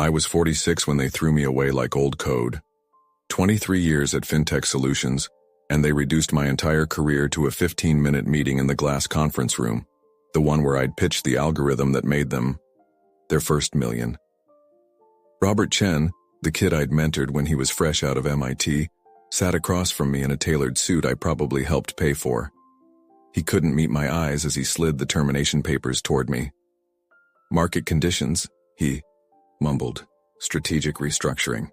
I was 46 when they threw me away like old code. 23 years at FinTech Solutions, and they reduced my entire career to a 15-minute meeting in the glass conference room, the one where I'd pitched the algorithm that made them their first million. Robert Chen, the kid I'd mentored when he was fresh out of MIT, sat across from me in a tailored suit I probably helped pay for. He couldn't meet my eyes as he slid the termination papers toward me. Market conditions, he mumbled. Strategic restructuring.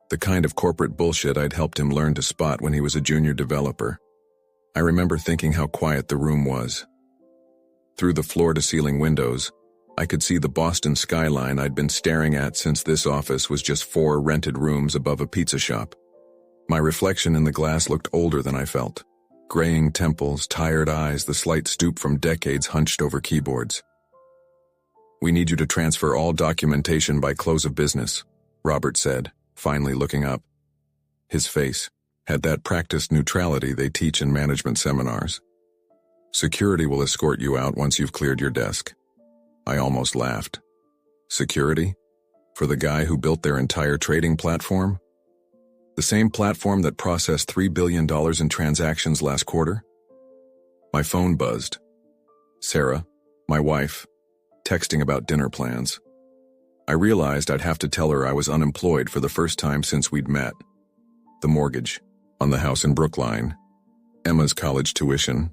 The kind of corporate bullshit I'd helped him learn to spot when he was a junior developer. I remember thinking how quiet the room was. Through the floor-to-ceiling windows, I could see the Boston skyline I'd been staring at since this office was just 4 rented rooms above a pizza shop. My reflection in the glass looked older than I felt. Graying temples, tired eyes, the slight stoop from decades hunched over keyboards. "We need you to transfer all documentation by close of business," Robert said, finally looking up. His face had that practiced neutrality they teach in management seminars. "Security will escort you out once you've cleared your desk." I almost laughed. Security? For the guy who built their entire trading platform? The same platform that processed $3 billion in transactions last quarter? My phone buzzed. Sarah, my wife, texting about dinner plans. I realized I'd have to tell her I was unemployed for the first time since we'd met. The mortgage on the house in Brookline, Emma's college tuition,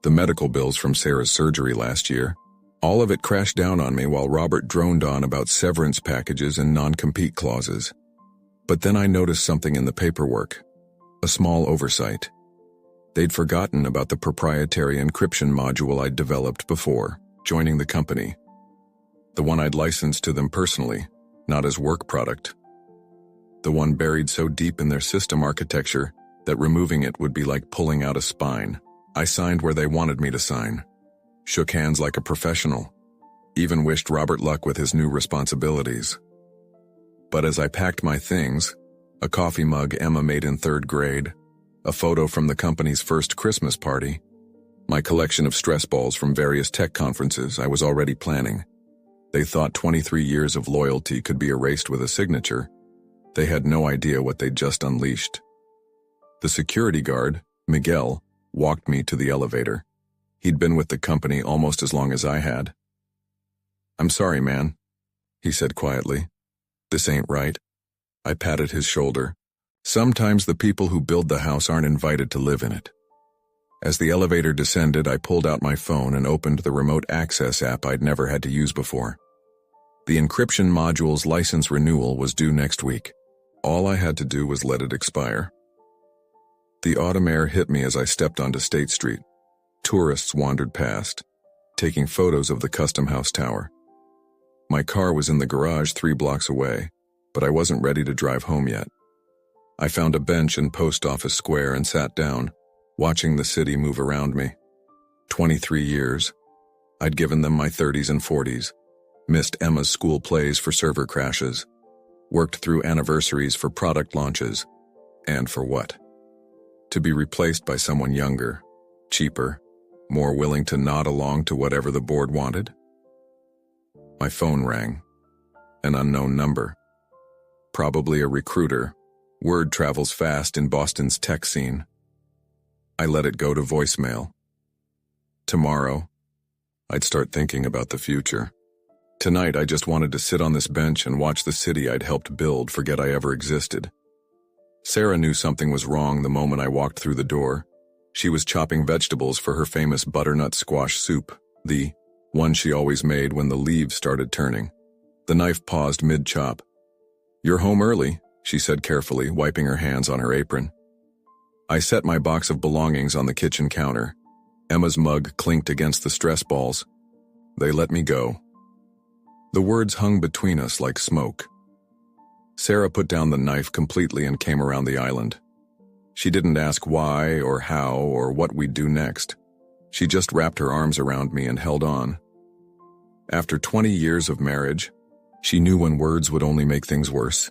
the medical bills from Sarah's surgery last year, all of it crashed down on me while Robert droned on about severance packages and non-compete clauses. But then I noticed something in the paperwork, a small oversight. They'd forgotten about the proprietary encryption module I'd developed before joining the company. The one I'd licensed to them personally, not as work product. The one buried so deep in their system architecture that removing it would be like pulling out a spine. I signed where they wanted me to sign. Shook hands like a professional. Even wished Robert luck with his new responsibilities. But as I packed my things, a coffee mug Emma made in 3rd grade, a photo from the company's first Christmas party, my collection of stress balls from various tech conferences I was already planning. They thought 23 years of loyalty could be erased with a signature. They had no idea what they'd just unleashed. The security guard, Miguel, walked me to the elevator. He'd been with the company almost as long as I had. "I'm sorry, man," he said quietly. "This ain't right." I patted his shoulder. Sometimes the people who build the house aren't invited to live in it. As the elevator descended, I pulled out my phone and opened the remote access app I'd never had to use before. The encryption module's license renewal was due next week. All I had to do was let it expire. The autumn air hit me as I stepped onto State Street. Tourists wandered past, taking photos of the Custom House Tower. My car was in the garage 3 blocks away, but I wasn't ready to drive home yet. I found a bench in Post Office Square and sat down, watching the city move around me. 23 years. I'd given them my 30s and 40s, missed Emma's school plays for server crashes, worked through anniversaries for product launches, and for what? To be replaced by someone younger, cheaper, more willing to nod along to whatever the board wanted? My phone rang. An unknown number. Probably a recruiter. Word travels fast in Boston's tech scene. I let it go to voicemail. Tomorrow, I'd start thinking about the future. Tonight, I just wanted to sit on this bench and watch the city I'd helped build forget I ever existed. Sarah knew something was wrong the moment I walked through the door. She was chopping vegetables for her famous butternut squash soup, the one she always made when the leaves started turning. The knife paused mid-chop. "You're home early," she said carefully, wiping her hands on her apron. I set my box of belongings on the kitchen counter. Emma's mug clinked against the stress balls. They let me go. The words hung between us like smoke. Sarah put down the knife completely and came around the island. She didn't ask why or how or what we'd do next. She just wrapped her arms around me and held on. After 20 years of marriage, she knew when words would only make things worse.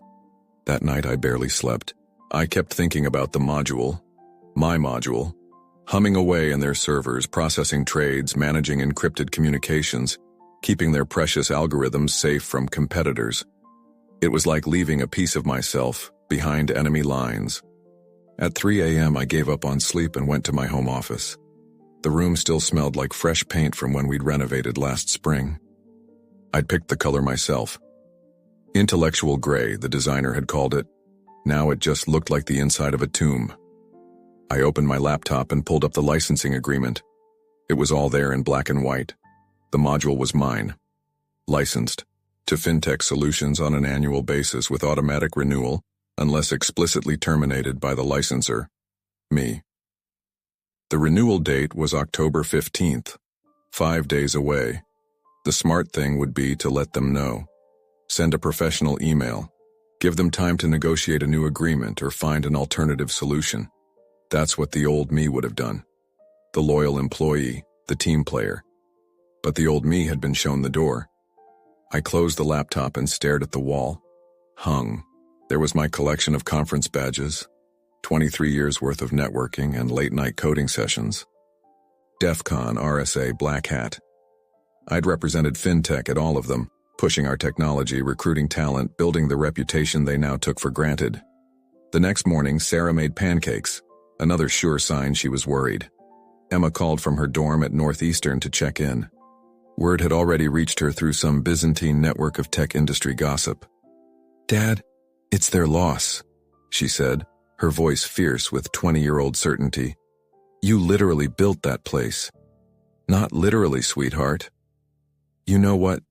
That night I barely slept. I kept thinking about the module, my module, humming away in their servers, processing trades, managing encrypted communications, keeping their precious algorithms safe from competitors. It was like leaving a piece of myself behind enemy lines. At 3 a.m. I gave up on sleep and went to my home office. The room still smelled like fresh paint from when we'd renovated last spring. I'd picked the color myself. Intellectual gray, the designer had called it. Now it just looked like the inside of a tomb. I opened my laptop and pulled up the licensing agreement. It was all there in black and white. The module was mine. Licensed to FinTech Solutions on an annual basis with automatic renewal, unless explicitly terminated by the licensor, me. The renewal date was October 15th, 5 days away. The smart thing would be to let them know. Send a professional email. Give them time to negotiate a new agreement or find an alternative solution. That's what the old me would have done. The loyal employee, the team player. But the old me had been shown the door. I closed the laptop and stared at the wall. Hung. There was my collection of conference badges, 23 years worth of networking and late-night coding sessions. DEF CON, RSA, Black Hat. I'd represented FinTech at all of them, pushing our technology, recruiting talent, building the reputation they now took for granted. The next morning, Sarah made pancakes, another sure sign she was worried. Emma called from her dorm at Northeastern to check in. Word had already reached her through some Byzantine network of tech industry gossip. "Dad, it's their loss," she said, her voice fierce with 20-year-old certainty. "You literally built that place." "Not literally, sweetheart. You know what?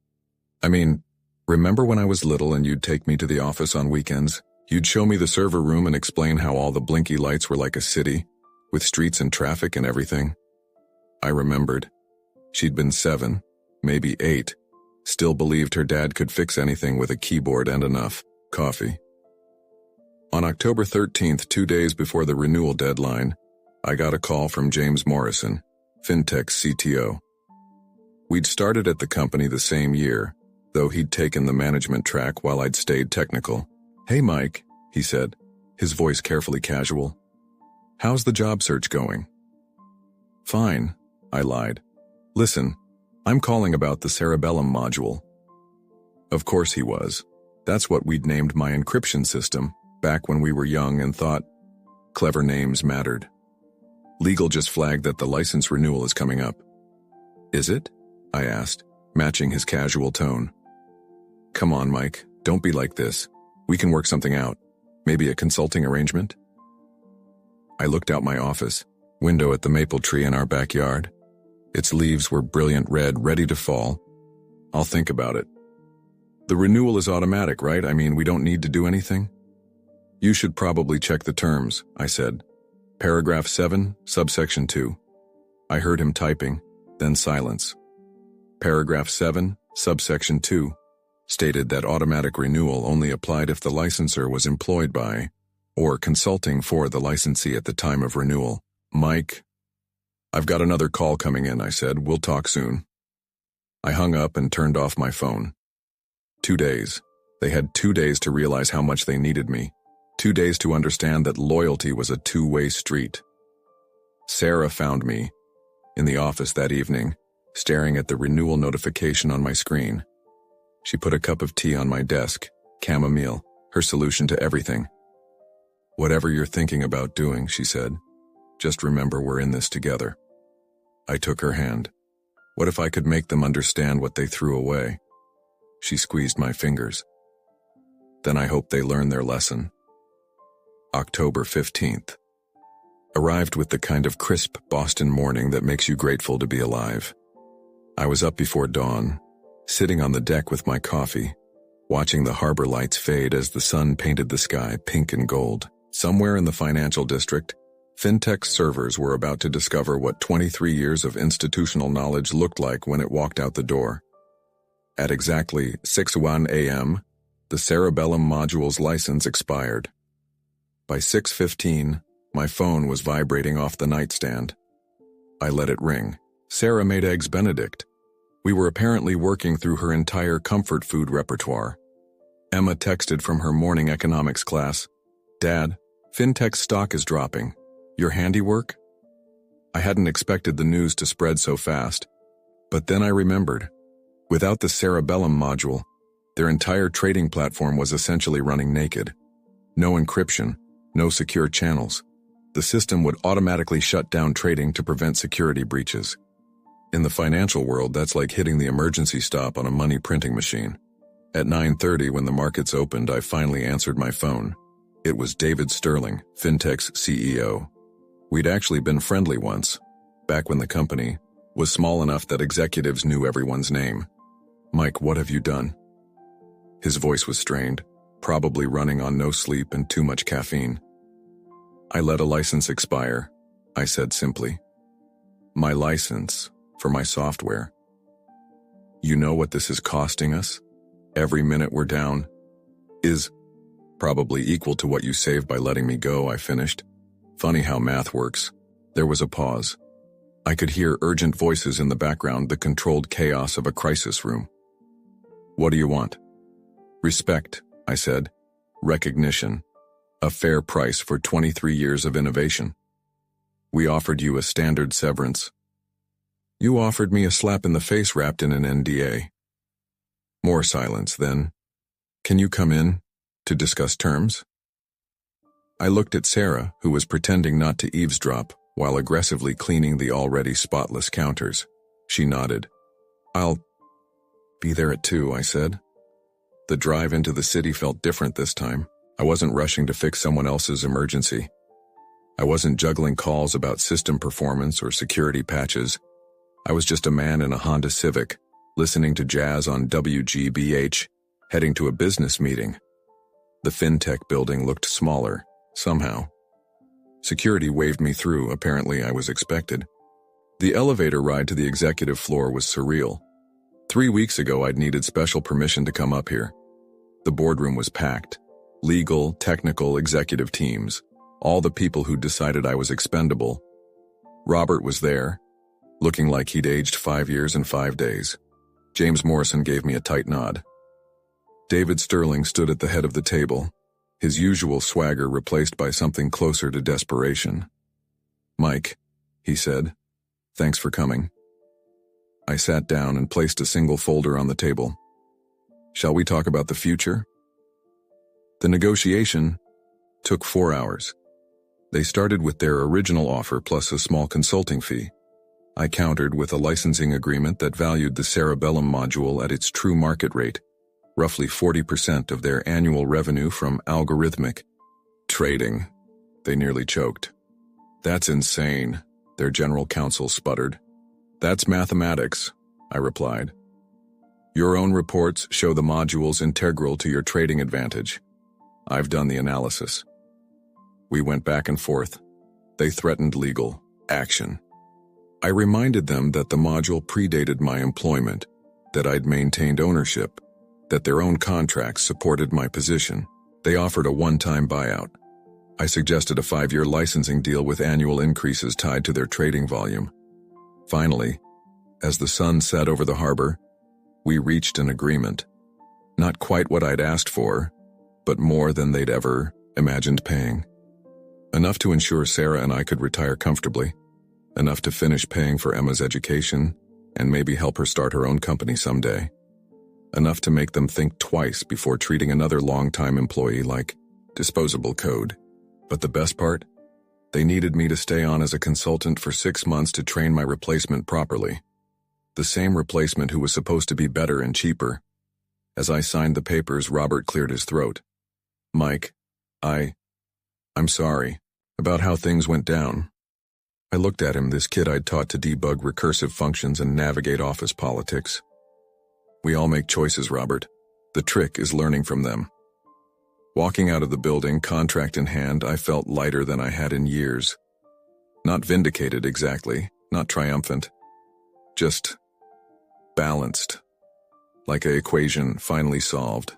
I mean, remember when I was little and you'd take me to the office on weekends? You'd show me the server room and explain how all the blinky lights were like a city, with streets and traffic and everything." I remembered. She'd been 7, maybe 8, still believed her dad could fix anything with a keyboard and enough coffee. On October 13th, 2 days before the renewal deadline, I got a call from James Morrison, FinTech's CTO. We'd started at the company the same year, though he'd taken the management track while I'd stayed technical. "Hey Mike," he said, his voice carefully casual. "How's the job search going?" "Fine," I lied. "Listen, I'm calling about the Cerebellum module." Of course he was. That's what we'd named my encryption system, back when we were young and thought clever names mattered. Legal just flagged that the license renewal is coming up. "Is it?" I asked, matching his casual tone. "Come on, Mike, don't be like this. We can work something out. Maybe a consulting arrangement?" I looked out my office, window at the maple tree in our backyard. Its leaves were brilliant red, ready to fall. "I'll think about it." "The renewal is automatic, right? I mean, we don't need to do anything?" "You should probably check the terms," I said. "Paragraph 7, subsection 2. I heard him typing, then silence. Paragraph 7, subsection 2, stated that automatic renewal only applied if the licensor was employed by or consulting for the licensee at the time of renewal. "Mike, I've got another call coming in," I said. "We'll talk soon." I hung up and turned off my phone. 2 days. They had 2 days to realize how much they needed me. 2 days to understand that loyalty was a two-way street. Sarah found me in the office that evening, staring at the renewal notification on my screen. She put a cup of tea on my desk, chamomile, her solution to everything. "Whatever you're thinking about doing," she said, "just remember we're in this together." I took her hand. What if I could make them understand what they threw away? She squeezed my fingers. Then I hope they learn their lesson. October 15th. Arrived with the kind of crisp Boston morning that makes you grateful to be alive. I was up before dawn, sitting on the deck with my coffee, watching the harbor lights fade as the sun painted the sky pink and gold. Somewhere in the financial district, FinTech servers were about to discover what 23 years of institutional knowledge looked like when it walked out the door. At exactly 6:01 a.m., the Cerebellum module's license expired. By 6:15, my phone was vibrating off the nightstand. I let it ring. Sarah made Eggs Benedict. We were apparently working through her entire comfort food repertoire. Emma texted from her morning economics class, "Dad, FinTech stock is dropping. Your handiwork?" I hadn't expected the news to spread so fast, but then I remembered. Without the Cerebellum module, Their entire trading platform was essentially running naked. No encryption, no secure channels. The system would automatically shut down trading to prevent security breaches. In the financial world, that's like hitting the emergency stop on a money printing machine. At 9:30, when the markets opened, I finally answered my phone. It was David Sterling, Fintech's CEO. We'd actually been friendly once, back when the company was small enough that executives knew everyone's name. "Mike, what have you done?" His voice was strained, probably running on no sleep and too much caffeine. "I let a license expire," I said simply. "My license for my software. You know what this is costing us? Every minute we're down is probably equal to what you saved by letting me go," I finished. Funny how math works. There was a pause. I could hear urgent voices in the background, the controlled chaos of a crisis room. "What do you want?" "Respect," I said. "Recognition. A fair price for 23 years of innovation. We offered you a standard severance. You offered me a slap in the face wrapped in an NDA. More silence, then. Can you come in to discuss terms?" I looked at Sarah, who was pretending not to eavesdrop while aggressively cleaning the already spotless counters. She nodded. "I'll be there at 2, I said. The drive into the city felt different this time. I wasn't rushing to fix someone else's emergency. I wasn't juggling calls about system performance or security patches. I was just a man in a Honda Civic, listening to jazz on WGBH, heading to a business meeting. The FinTech building looked smaller, somehow. Security waved me through. Apparently I was expected. The elevator ride to the executive floor was surreal. 3 weeks ago I'd needed special permission to come up here. The boardroom was packed. Legal, technical, executive teams. All the people who decided I was expendable. Robert was there, looking like he'd aged 5 years and 5 days. James Morrison gave me a tight nod. David Sterling stood at the head of the table, his usual swagger replaced by something closer to desperation. "Mike," he said, "thanks for coming." I sat down and placed a single folder on the table. "Shall we talk about the future?" The negotiation took 4 hours. They started with their original offer plus a small consulting fee. I countered with a licensing agreement that valued the Cerebellum module at its true market rate, roughly 40% of their annual revenue from algorithmic trading. They nearly choked. "That's insane," their general counsel sputtered. "That's mathematics," I replied. "Your own reports show the module's integral to your trading advantage. I've done the analysis." We went back and forth. They threatened legal action. I reminded them that the module predated my employment, that I'd maintained ownership, that their own contracts supported my position. They offered a one-time buyout. I suggested a 5-year licensing deal with annual increases tied to their trading volume. Finally, as the sun set over the harbor, we reached an agreement. Not quite what I'd asked for, but more than they'd ever imagined paying. Enough to ensure Sarah and I could retire comfortably. Enough to finish paying for Emma's education and maybe help her start her own company someday. Enough to make them think twice before treating another long-time employee like disposable code. But the best part? They needed me to stay on as a consultant for 6 months to train my replacement properly. The same replacement who was supposed to be better and cheaper. As I signed the papers, Robert cleared his throat. "Mike, I'm sorry about how things went down." I looked at him, this kid I'd taught to debug recursive functions and navigate office politics. "We all make choices, Robert. The trick is learning from them." Walking out of the building, contract in hand, I felt lighter than I had in years. Not vindicated exactly, not triumphant. Just balanced. Like an equation finally solved.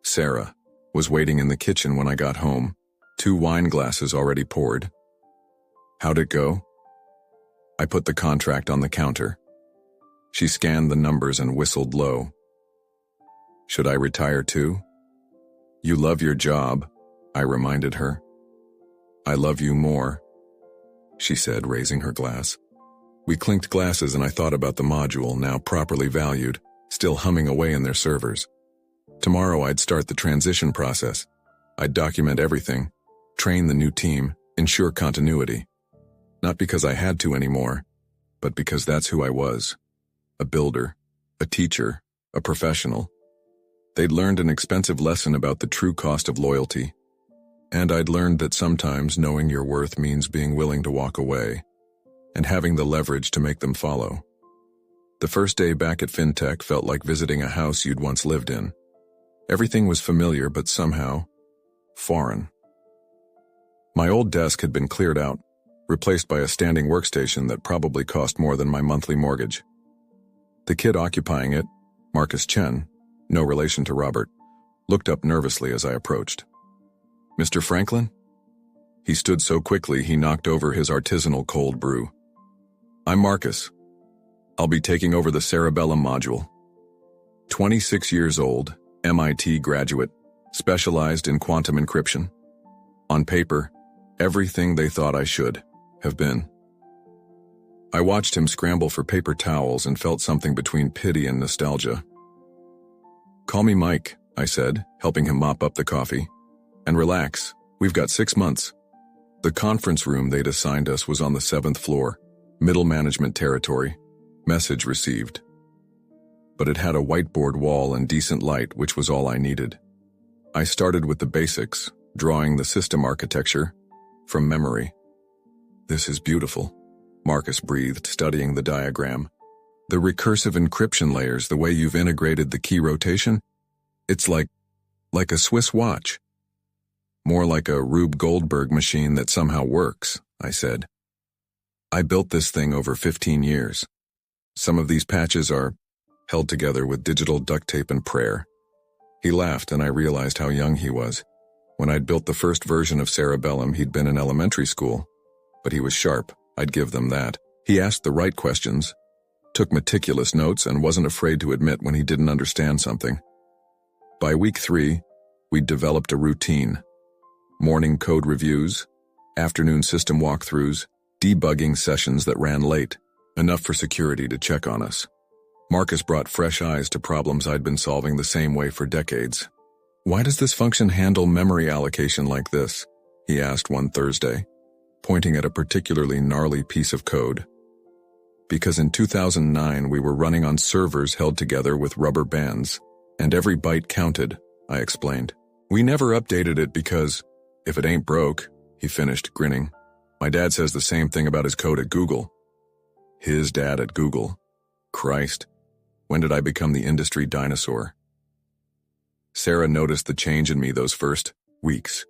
Sarah was waiting in the kitchen when I got home, 2 wine glasses already poured. "How'd it go?" I put the contract on the counter. She scanned the numbers and whistled low. "Should I retire too?" "You love your job," I reminded her. "I love you more," she said, raising her glass. We clinked glasses and I thought about the module, now properly valued, still humming away in their servers. Tomorrow I'd start the transition process. I'd document everything, train the new team, ensure continuity. Not because I had to anymore, but because that's who I was. A builder, a teacher, a professional. They'd learned an expensive lesson about the true cost of loyalty. And I'd learned that sometimes knowing your worth means being willing to walk away and having the leverage to make them follow. The first day back at FinTech felt like visiting a house you'd once lived in. Everything was familiar, but somehow foreign. My old desk had been cleared out, replaced by a standing workstation that probably cost more than my monthly mortgage. The kid occupying it, Marcus Chen, no relation to Robert, looked up nervously as I approached. "Mr. Franklin?" He stood so quickly he knocked over his artisanal cold brew. "I'm Marcus. I'll be taking over the Cerebellum module." 26 years old, MIT graduate, specialized in quantum encryption. On paper, everything they thought I should have been. I watched him scramble for paper towels and felt something between pity and nostalgia. "Call me Mike," I said, helping him mop up the coffee. "And relax, we've got 6 months." The conference room they'd assigned us was on the 7th floor, middle management territory. Message received. But it had a whiteboard wall and decent light, which was all I needed. I started with the basics, drawing the system architecture from memory. "This is beautiful," Marcus breathed, studying the diagram. "The recursive encryption layers, the way you've integrated the key rotation, it's like a Swiss watch." "More like a Rube Goldberg machine that somehow works," I said. "I built this thing over 15 years. Some of these patches are held together with digital duct tape and prayer." He laughed, and I realized how young he was. When I'd built the first version of Cerebellum, he'd been in elementary school. But he was sharp, I'd give them that. He asked the right questions, took meticulous notes, and wasn't afraid to admit when he didn't understand something. By week 3, we'd developed a routine. Morning code reviews, afternoon system walkthroughs, debugging sessions that ran late, enough for security to check on us. Marcus brought fresh eyes to problems I'd been solving the same way for decades. "Why does this function handle memory allocation like this?" he asked one Thursday, pointing at a particularly gnarly piece of code. "Because in 2009 we were running on servers held together with rubber bands, and every byte counted," I explained. "We never updated it because, if it ain't broke," he finished, grinning. "My dad says the same thing about his code at Google." His dad at Google. Christ, when did I become the industry dinosaur? Sarah noticed the change in me those first weeks.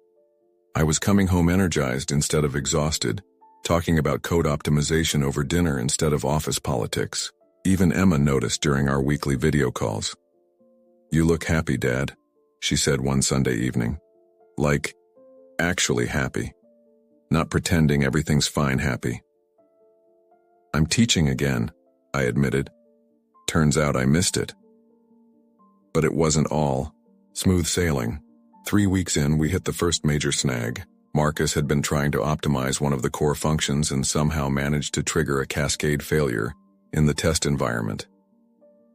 I was coming home energized instead of exhausted, talking about code optimization over dinner instead of office politics. Even Emma noticed during our weekly video calls. "You look happy, Dad," she said one Sunday evening. Like, actually happy. Not pretending everything's fine happy. "I'm teaching again," I admitted. Turns out I missed it. But it wasn't all smooth sailing. 3 weeks in, we hit the first major snag. Marcus had been trying to optimize one of the core functions and somehow managed to trigger a cascade failure in the test environment.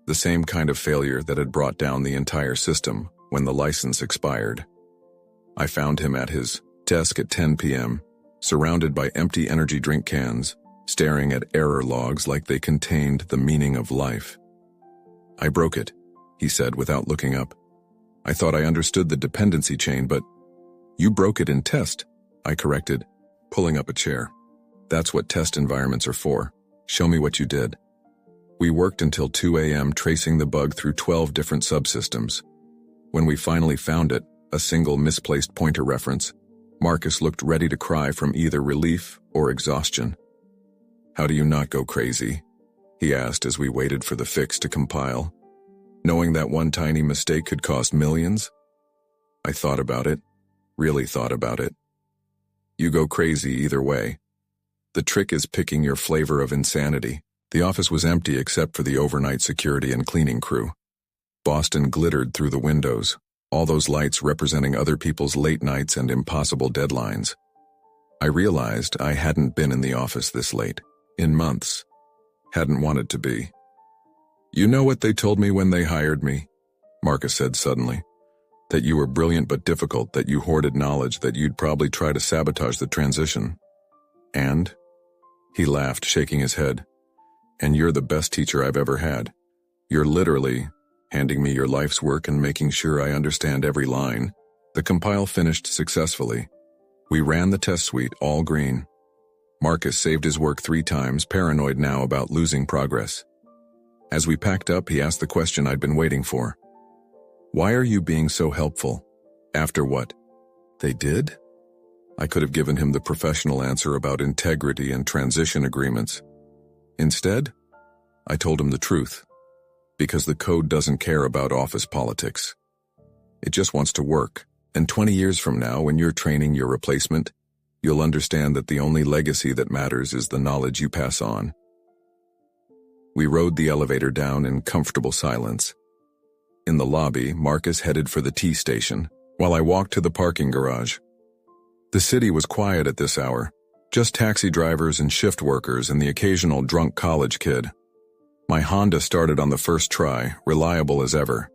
The same kind of failure that had brought down the entire system when the license expired. I found him at his desk at 10 p.m., surrounded by empty energy drink cans, staring at error logs like they contained the meaning of life. "I broke it," he said without looking up. "I thought I understood the dependency chain, but—" "You broke it in test," I corrected, pulling up a chair. "That's what test environments are for. Show me what you did." We worked until 2 a.m. tracing the bug through 12 different subsystems. When we finally found it, a single misplaced pointer reference, Marcus looked ready to cry from either relief or exhaustion. "How do you not go crazy?" he asked as we waited for the fix to compile. Knowing that one tiny mistake could cost millions? I thought about it, really thought about it. You go crazy either way. The trick is picking your flavor of insanity. The office was empty except for the overnight security and cleaning crew. Boston glittered through the windows, all those lights representing other people's late nights and impossible deadlines. I realized I hadn't been in the office this late, in months. Hadn't wanted to be. "You know what they told me when they hired me?" Marcus said suddenly. That you were brilliant but difficult, that you hoarded knowledge, that you'd probably try to sabotage the transition. And? He laughed, shaking his head. And you're the best teacher I've ever had. You're literally handing me your life's work and making sure I understand every line. The compile finished successfully. We ran the test suite, all green. Marcus saved his work 3 times, paranoid now about losing progress. As we packed up, he asked the question I'd been waiting for. Why are you being so helpful? After what they did? I could have given him the professional answer about integrity and transition agreements. Instead, I told him the truth. Because the code doesn't care about office politics. It just wants to work. And 20 years from now, when you're training your replacement, you'll understand that the only legacy that matters is the knowledge you pass on. We rode the elevator down in comfortable silence. In the lobby, Marcus headed for the T station, while I walked to the parking garage. The city was quiet at this hour, just taxi drivers and shift workers and the occasional drunk college kid. My Honda started on the first try, reliable as ever.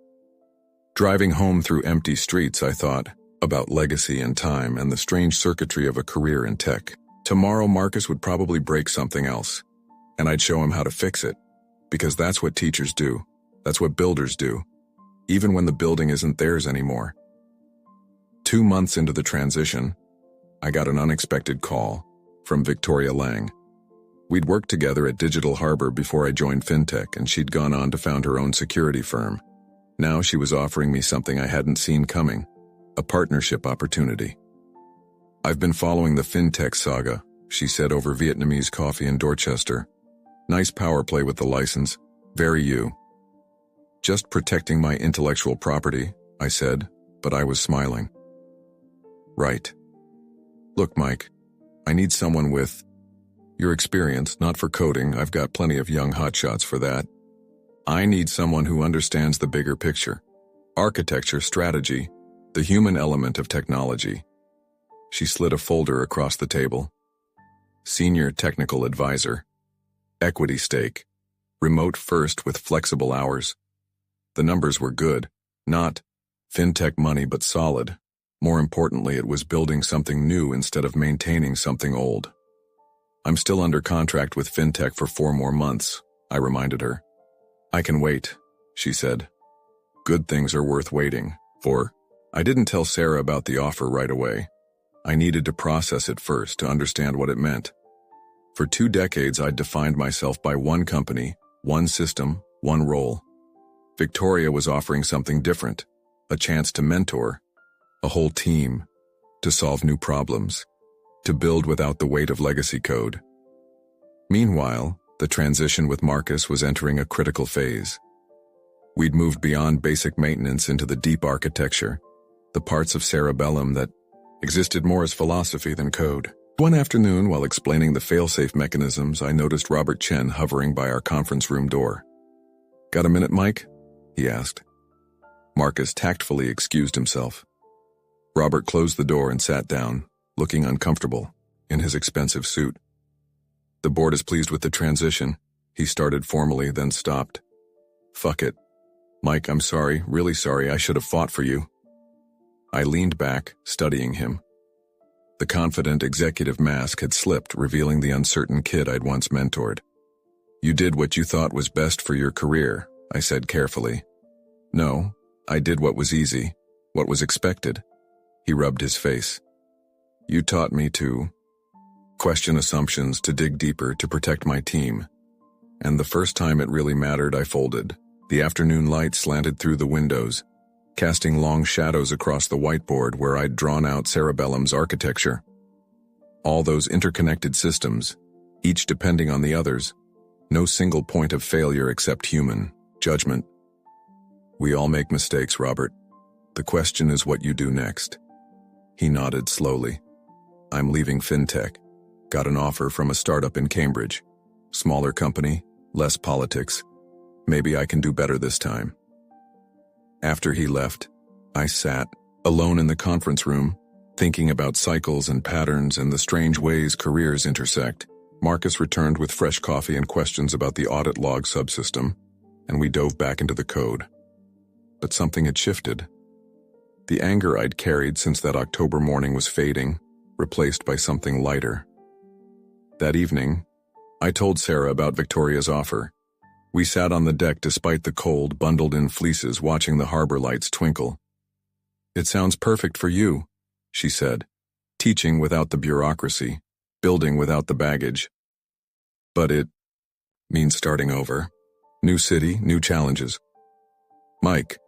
Driving home through empty streets, I thought about legacy and time and the strange circuitry of a career in tech. Tomorrow, Marcus would probably break something else, and I'd show him how to fix it, because that's what teachers do. That's what builders do, even when the building isn't theirs anymore. 2 months into the transition, I got an unexpected call from Victoria Lang. We'd worked together at Digital Harbor before I joined FinTech, and she'd gone on to found her own security firm. Now she was offering me something I hadn't seen coming, a partnership opportunity. I've been following the FinTech saga, she said over Vietnamese coffee in Dorchester. Nice power play with the license, very you. Just protecting my intellectual property, I said, but I was smiling. Right. Look, Mike, I need someone with your experience, not for coding, I've got plenty of young hotshots for that. I need someone who understands the bigger picture. Architecture, strategy, the human element of technology. She slid a folder across the table. Senior technical advisor. Equity stake. Remote first with flexible hours. The numbers were good. Not FinTech money, but solid. More importantly, it was building something new instead of maintaining something old. I'm still under contract with FinTech for 4 more months, I reminded her. I can wait, she said. Good things are worth waiting for. I didn't tell Sarah about the offer right away. I needed to process it first to understand what it meant. For 2 decades, I'd defined myself by one company, one system, one role. Victoria was offering something different, a chance to mentor, a whole team, to solve new problems, to build without the weight of legacy code. Meanwhile, the transition with Marcus was entering a critical phase. We'd moved beyond basic maintenance into the deep architecture, the parts of Cerebellum that existed more as philosophy than code. One afternoon, while explaining the failsafe mechanisms, I noticed Robert Chen hovering by our conference room door. Got a minute, Mike? He asked. Marcus tactfully excused himself. Robert closed the door and sat down, looking uncomfortable, in his expensive suit. The board is pleased with the transition, he started formally, then stopped. Fuck it. Mike, I'm sorry, really sorry, I should have fought for you. I leaned back, studying him. The confident executive mask had slipped, revealing the uncertain kid I'd once mentored. You did what you thought was best for your career, I said carefully. No, I did what was easy, what was expected. He rubbed his face. You taught me to question assumptions, to dig deeper, to protect my team. And the first time it really mattered, I folded. The afternoon light slanted through the windows, casting long shadows across the whiteboard where I'd drawn out Cerebellum's architecture. All those interconnected systems, each depending on the others, no single point of failure except human judgment. We all make mistakes, Robert. The question is what you do next. He nodded slowly. I'm leaving FinTech. Got an offer from a startup in Cambridge. Smaller company, less politics. Maybe I can do better this time. After he left, I sat, alone in the conference room, thinking about cycles and patterns and the strange ways careers intersect. Marcus returned with fresh coffee and questions about the audit log subsystem, and we dove back into the code. but something had shifted. The anger I'd carried since that October morning was fading, replaced by something lighter. That evening, I told Sarah about Victoria's offer. We sat on the deck despite the cold, bundled in fleeces, watching the harbor lights twinkle. "It sounds perfect for you," she said. "Teaching without the bureaucracy, building without the baggage. But it means starting over. New city, new challenges." "Mike,"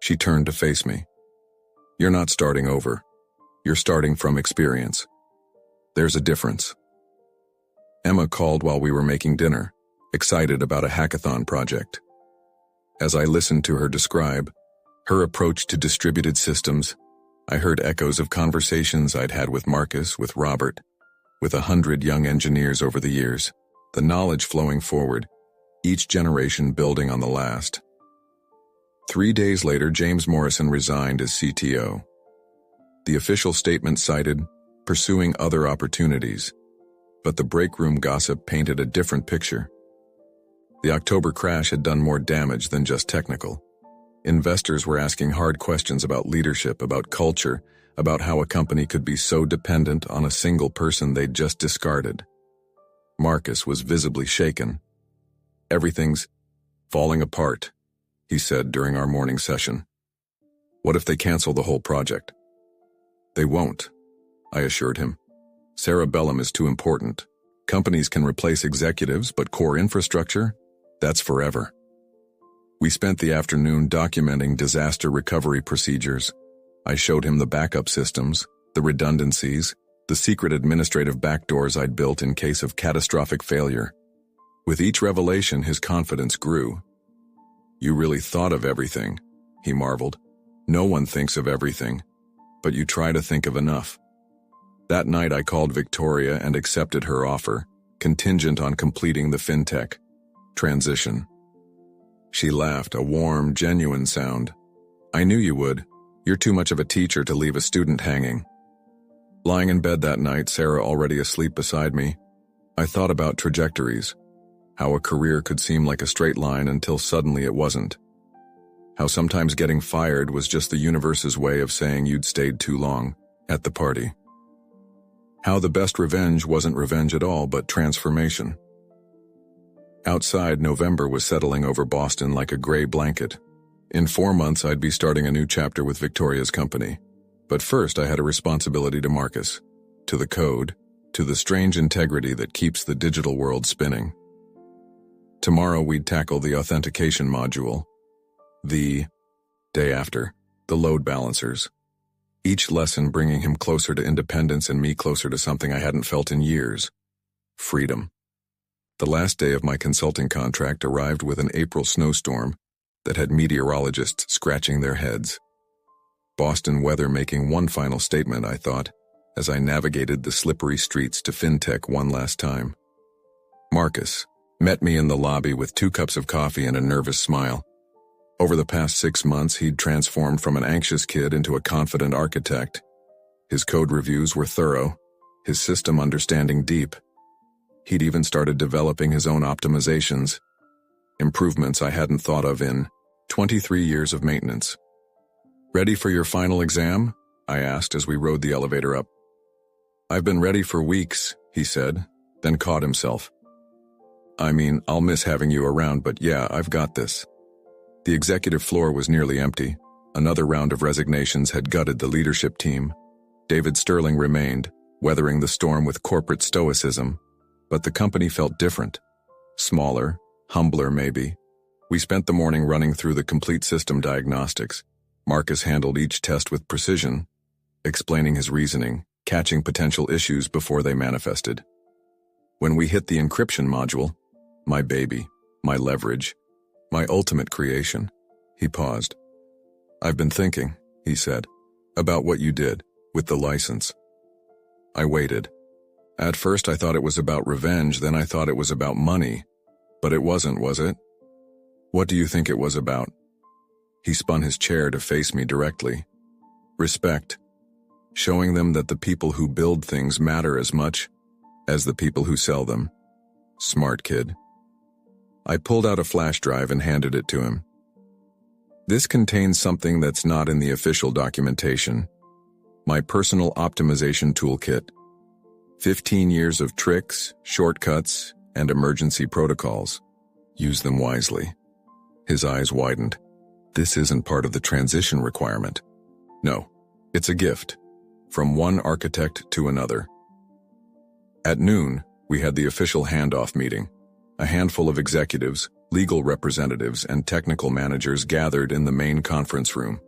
she turned to face me. "You're not starting over. You're starting from experience. There's a difference." Emma called while we were making dinner, excited about a hackathon project. As I listened to her describe her approach to distributed systems, I heard echoes of conversations I'd had with Marcus, with Robert, with 100 young engineers over the years, the knowledge flowing forward, each generation building on the last. 3 days later, James Morrison resigned as CTO. The official statement cited pursuing other opportunities, but the break room gossip painted a different picture. The October crash had done more damage than just technical. Investors were asking hard questions about leadership, about culture, about how a company could be so dependent on a single person they'd just discarded. Marcus was visibly shaken. "Everything's falling apart," he said during our morning session. "What if they cancel the whole project?" "They won't," I assured him. "Cerebellum is too important. Companies can replace executives, but core infrastructure? That's forever." We spent the afternoon documenting disaster recovery procedures. I showed him the backup systems, the redundancies, the secret administrative backdoors I'd built in case of catastrophic failure. With each revelation, his confidence grew. "You really thought of everything," he marveled. "No one thinks of everything, but you try to think of enough." That night I called Victoria and accepted her offer, contingent on completing the fintech transition. She laughed, a warm, genuine sound. "I knew you would. You're too much of a teacher to leave a student hanging." Lying in bed that night, Sarah already asleep beside me, I thought about trajectories, how a career could seem like a straight line until suddenly it wasn't. How sometimes getting fired was just the universe's way of saying you'd stayed too long at the party. How the best revenge wasn't revenge at all, but transformation. Outside, November was settling over Boston like a gray blanket. In 4 months, I'd be starting a new chapter with Victoria's company. But first, I had a responsibility to Marcus, to the code, to the strange integrity that keeps the digital world spinning. Tomorrow, we'd tackle the authentication module. The day after, the load balancers. Each lesson bringing him closer to independence and me closer to something I hadn't felt in years: freedom. The last day of my consulting contract arrived with an April snowstorm that had meteorologists scratching their heads. Boston weather making one final statement, I thought, as I navigated the slippery streets to FinTech one last time. Marcus met me in the lobby with 2 cups of coffee and a nervous smile. Over the past 6 months, he'd transformed from an anxious kid into a confident architect. His code reviews were thorough, his system understanding deep. He'd even started developing his own optimizations, improvements I hadn't thought of in 23 years of maintenance. "Ready for your final exam?" I asked as we rode the elevator up. "I've been ready for weeks," he said, then caught himself. "I mean, I'll miss having you around, but yeah, I've got this." The executive floor was nearly empty. Another round of resignations had gutted the leadership team. David Sterling remained, weathering the storm with corporate stoicism. But the company felt different. Smaller, humbler maybe. We spent the morning running through the complete system diagnostics. Marcus handled each test with precision, explaining his reasoning, catching potential issues before they manifested. When we hit the encryption module, my baby, my leverage, my ultimate creation, he paused. "I've been thinking," he said, "about what you did with the license." I waited. At first I thought it was about revenge, then I thought it was about money. But it wasn't, was it? "What do you think it was about?" He spun his chair to face me directly. "Respect. Showing them that the people who build things matter as much as the people who sell them." Smart kid. I pulled out a flash drive and handed it to him. This contains something that's not in the official documentation. My personal optimization toolkit. 15 years of tricks, shortcuts, and emergency protocols. Use them wisely. His eyes widened. This isn't part of the transition requirement. No, it's a gift. From one architect to another. At noon, we had the official handoff meeting. A handful of executives, legal representatives, and technical managers gathered in the main conference room.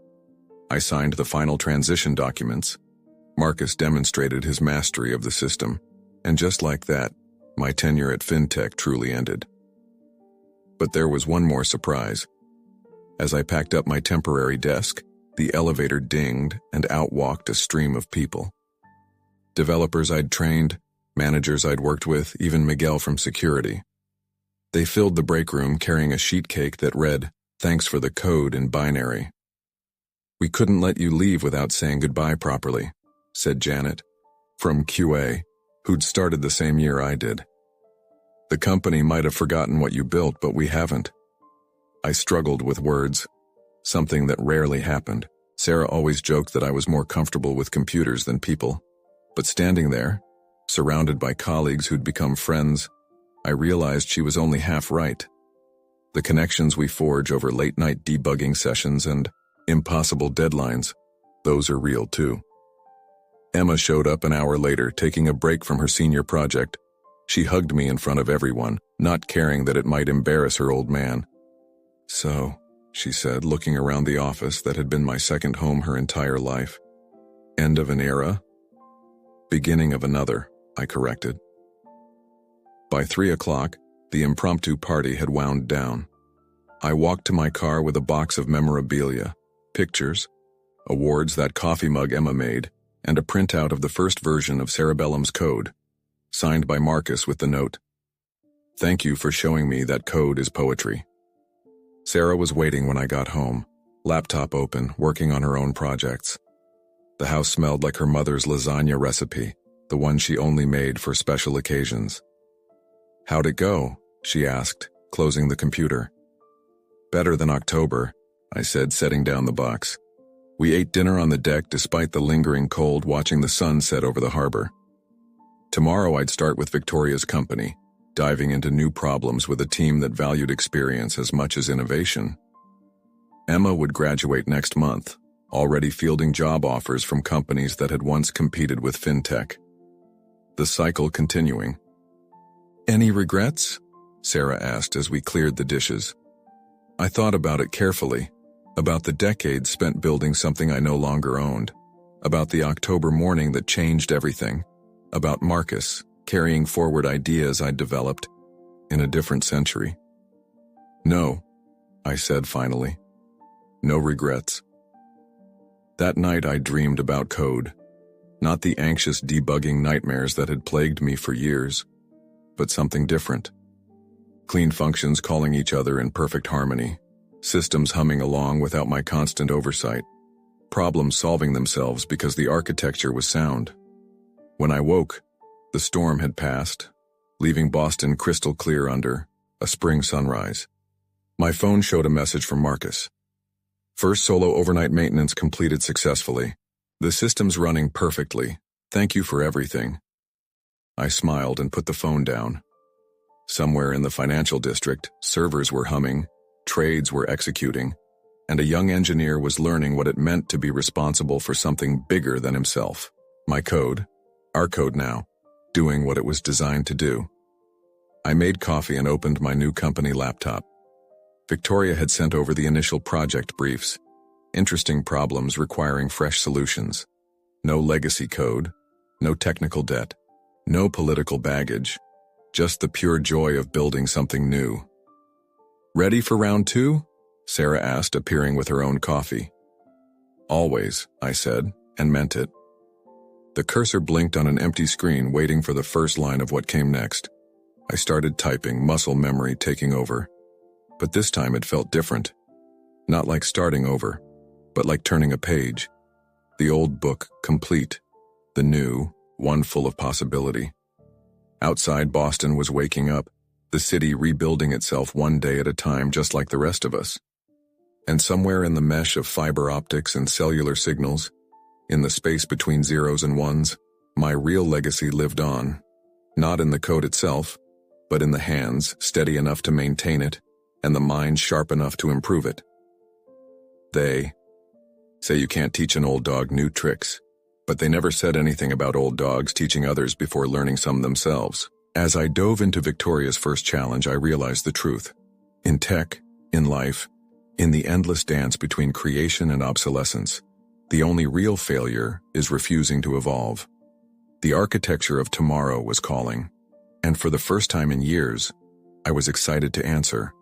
I signed the final transition documents. Marcus demonstrated his mastery of the system, and just like that, my tenure at FinTech truly ended. But there was one more surprise. As I packed up my temporary desk, the elevator dinged and out walked a stream of people. Developers I'd trained, managers I'd worked with, even Miguel from security. They filled the break room carrying a sheet cake that read, "Thanks for the code" in binary. "We couldn't let you leave without saying goodbye properly," said Janet, from QA, who'd started the same year I did. "The company might have forgotten what you built, but we haven't." I struggled with words, something that rarely happened. Sarah always joked that I was more comfortable with computers than people. But standing there, surrounded by colleagues who'd become friends, I realized she was only half right. The connections we forge over late-night debugging sessions and impossible deadlines, those are real too. Emma showed up an hour later, taking a break from her senior project. She hugged me in front of everyone, not caring that it might embarrass her old man. "So," she said, looking around the office that had been my second home her entire life. "End of an era? Beginning of another," I corrected. By 3 o'clock, the impromptu party had wound down. I walked to my car with a box of memorabilia, pictures, awards, that coffee mug Emma made, and a printout of the first version of Cerebellum's code, signed by Marcus with the note, "Thank you for showing me that code is poetry." Sarah was waiting when I got home, laptop open, working on her own projects. The house smelled like her mother's lasagna recipe, the one she only made for special occasions. "How'd it go?" she asked, closing the computer. "Better than October," I said, setting down the box. We ate dinner on the deck despite the lingering cold, watching the sun set over the harbor. Tomorrow I'd start with Victoria's company, diving into new problems with a team that valued experience as much as innovation. Emma would graduate next month, already fielding job offers from companies that had once competed with FinTech. The cycle continuing. "Any regrets?" Sarah asked as we cleared the dishes. I thought about it carefully, about the decades spent building something I no longer owned, about the October morning that changed everything, about Marcus carrying forward ideas I'd developed in a different century. "No," I said finally. "No regrets." That night I dreamed about code, not the anxious debugging nightmares that had plagued me for years, but something different. Clean functions calling each other in perfect harmony, systems humming along without my constant oversight, problems solving themselves because the architecture was sound. When I woke, the storm had passed, leaving Boston crystal clear under a spring sunrise. My phone showed a message from Marcus. "First solo overnight maintenance completed successfully. The system's running perfectly. Thank you for everything." I smiled and put the phone down. Somewhere in the financial district, servers were humming, trades were executing, and a young engineer was learning what it meant to be responsible for something bigger than himself. My code, our code now, doing what it was designed to do. I made coffee and opened my new company laptop. Victoria had sent over the initial project briefs, interesting problems requiring fresh solutions. No legacy code, no technical debt, no political baggage, just the pure joy of building something new. "Ready for round 2? Sarah asked, appearing with her own coffee. "Always," I said, and meant it. The cursor blinked on an empty screen, waiting for the first line of what came next. I started typing, muscle memory taking over. But this time it felt different. Not like starting over, but like turning a page. The old book complete, the new, one full of possibility. Outside, Boston was waking up, the city rebuilding itself one day at a time, just like the rest of us. And somewhere in the mesh of fiber optics and cellular signals, in the space between zeros and ones, my real legacy lived on. Not in the code itself, but in the hands steady enough to maintain it, and the mind sharp enough to improve it. They say you can't teach an old dog new tricks, but they never said anything about old dogs teaching others before learning some themselves. As I dove into Victoria's first challenge, I realized the truth. In tech, in life, in the endless dance between creation and obsolescence, the only real failure is refusing to evolve. The architecture of tomorrow was calling, and for the first time in years, I was excited to answer.